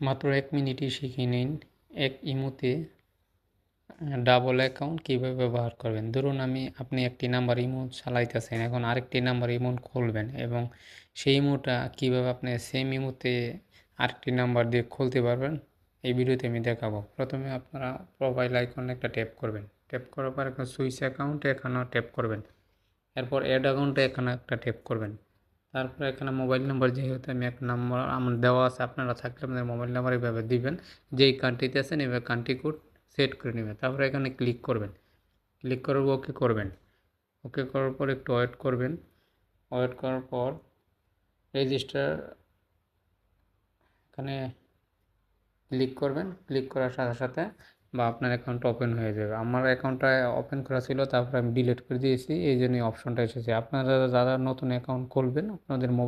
মাত্র 1 মিনিটই শিখে নিন এক ইমোতে ডাবল অ্যাকাউন্ট কীভাবে ব্যবহার করবেন। ধরুন আপনি একটি নাম্বার ইমো চালাইতেছেন, এখন আরেকটি নাম্বার ইমো খুলবেন এবং সেই ইমোটা কীভাবে আপনি সেম ইমোতে আরেকটি নাম্বার দিয়ে খুলতে পারবেন এই ভিডিওতে আমি দেখাবো। প্রথমে আপনারা প্রোফাইল আইকনে একটা ট্যাপ করবেন, ট্যাপ করার পর এখন সুইচ অ্যাকাউন্টে এখানেও ট্যাপ করবেন, এরপর অ্যাড অ্যাকাউন্টে এখানে একটা ট্যাপ করবেন। তারপরে এখানে মোবাইল নাম্বার, যেহেতু আমি এক নাম্বার আমার দেওয়া আছে, আপনারা থাকলে আপনাদের মোবাইল নাম্বার এইভাবে দিবেন, যেই কান্ট্রিতে আছেন এভাবে কান্ট্রি কোড সেট করে নেবেন। তারপরে এখানে ক্লিক করবেন, ক্লিক করে ওকে করবেন। ওকে করার পর একটু ওয়েট করবেন, ওয়েট করার পর রেজিস্টার এখানে ক্লিক করবেন, ক্লিক করার সাথে সাথে বা আপনার অ্যাকাউন্ট ওপেন হয়ে যাবে। আমার অ্যাকাউন্টটা ওপেন করা ছিল, তারপরে আমি ডিলিট করে দিয়েছি, এই জন্যই অপশনটা এসেছে। আপনারা যারা নতুন অ্যাকাউন্ট খুলবেন আপনাদের মোবাইল